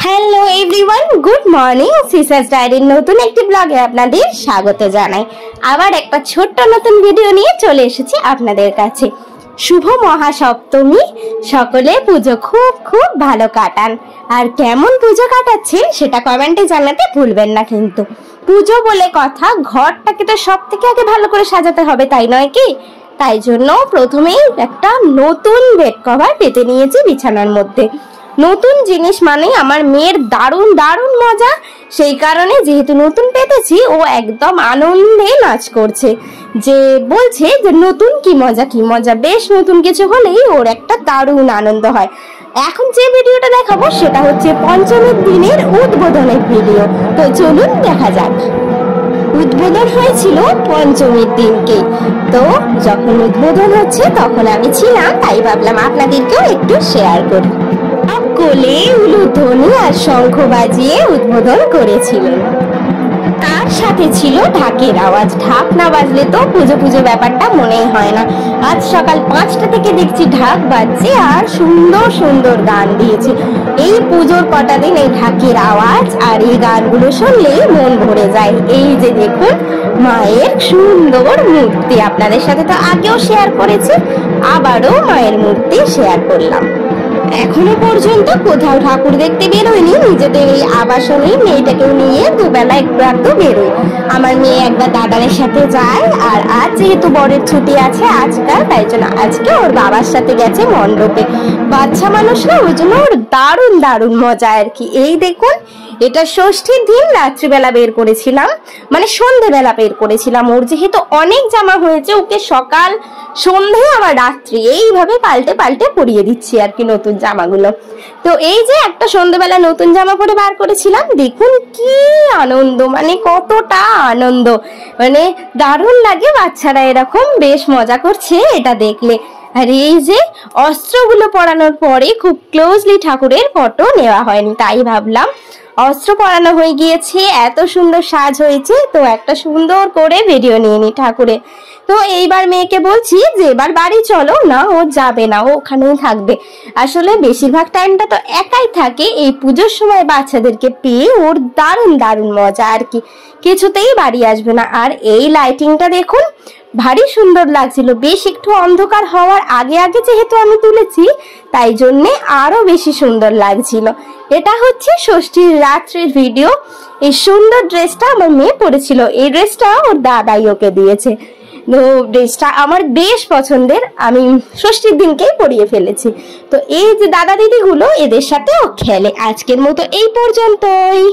Hello everyone, good morning. Scissors ডায়েরির নতুন একটি ব্লগে আপনাদের স্বাগত জানাই। আবার একটা ছোট্ট নতুন ভিডিও নিয়ে চলে এসেছি আপনাদের কাছে। শুভ মহাসপ্তমী, সকলে পুজো খুব খুব ভালো কাটান। আর কেমন পুজো কাটাচ্ছেন সেটা কমেন্টে জানাতে ভুলবেন না। কিন্তু পুজো বলে কথা, ঘরটাকে তো সব থেকে আগে ভালো করে সাজাতে হবে, তাই নয় কি? তাই জন্য প্রথমেই একটা নতুন বেড কভার পেতে নিয়েছি বিছানার মধ্যে। নতুন জিনিস মানে আমার মেয়ের দারুণ দারুণ মজা। সেই কারণে যেহেতু নতুন পেতেছি, ও একদম আনন্দে নাচ করছে, যে বলছে যে নতুন কি মজা কি মজা। বেশ নতুন কিছু হলেই ওর একটা দারুণ আনন্দ হয়। এখন যে ভিডিওটা দেখাবো সেটা হচ্ছে পঞ্চমীর দিনের উদ্বোধনের ভিডিও। তো চলুন দেখা যাক। উদ্বোধন হয়েছিল পঞ্চমীর দিনকে। তো যখন উদ্বোধন হচ্ছে তখন আমি ছিলাম, তাই ভাবলাম আপনাদেরকেও একটু শেয়ার করি। কোলে উলুধ্বনি আর শঙ্খ বাজিয়ে উদ্বোধন করেছিলেন। তার সাথে ছিল ঢাকের আওয়াজ। ঢাক না বাজলে তো পুজো পুজো ব্যাপারটা মনেই হয় না। আজ সকাল 5টা থেকে দেখছি ঢাক বাজছে আর সুন্দর সুন্দর গান দিয়েছে। এই পুজোর কটা দিন এই ঢাকের আওয়াজ আর এই গানগুলো শুনলেই মন ভরে যায়। এই যে দেখুন মায়ের সুন্দর মূর্তি, আপনাদের সাথে তো আগেও শেয়ার করেছি, আবারও মায়ের মূর্তি শেয়ার করলাম। এখনো পর্যন্ত কোথাও ঠাকুর দেখতে বেরোয়নি, নিজেদের এই আবাসনেই মেয়েটাকেও নিয়ে দুবেলা একটু একটু বেরোয়। আমার মেয়ে একবার দাদারের সাথে যায়, আর আজ যেহেতু বরের ছুটি আছে আজকাল, তাই জন্য আজকে ওর বাবার সাথে গেছে মণ্ডপে। বাচ্চা মানুষ না, ওই জন্য ওর দারুণ দারুণ মজা আর কি। এই দেখুন, এটা ষষ্ঠীর দিন রাত্রিবেলা বের করেছিলাম, মানে সন্ধেবেলা বের করেছিলাম। ওর যেহেতু অনেক জামা হয়েছে, ওকে সকাল সন্ধে আবার রাত্রি এইভাবে পাল্টে পাল্টে পরিয়ে দিচ্ছি আর কি নতুন জামাগুলো। তো এই যে একটা সন্ধেবেলা নতুন জামা পরে বার করেছিলাম, দেখুন কি আনন্দ, মানে কতটা আনন্দ, মানে দারুণ লাগে। বাচ্চারা এরকম বেশ মজা করছে এটা দেখলে। আর এই যে অস্ত্রগুলো পরানোর পরে খুব ক্লোজলি ঠাকুরের ফটো নেওয়া হয়নি, তাই ভাবলাম অস্ত্র পরানো হয়ে গিয়েছে, এত সুন্দর সাজ হয়েছে, তো একটা সুন্দর করে ভিডিও নিয়ে নি ঠাকুরের। তো এইবার মেয়েকে বলছি যে এবার বাড়ি চলো। না, ও যাবে না, ও ওখানেই থাকবে। আসলে বেশিরভাগ টাইমটা তো একাই থাকে। এই পুজোর সময় বাচ্চাদেরকে পেয়ে ওর দারুণ দারুণ মজা আর কি, কিছুতেই বাড়ি আসবে না। আর এই লাইটিংটা দেখুন, ভারী সুন্দর লাগছিল। বেশ একটু অন্ধকার হওয়ার আগে আগে যেহেতু আমি তুলেছি, তাই জন্যে আরো বেশি সুন্দর লাগছিল। এটা হচ্ছে ষষ্ঠীর রাত্রির ভিডিও। এই সুন্দর ড্রেসটা আমার মেয়ে পরেছিল, এই ড্রেসটা ওর দাদাই ওকে দিয়েছে। তো ড্রেসটা আমার বেশ পছন্দের, আমি ষষ্ঠীর দিনকেই পরিয়ে ফেলেছি। তো এই যে দাদা দিদিগুলো, এদের সাথে ও খেলে। আজকের মতো এই পর্যন্তই।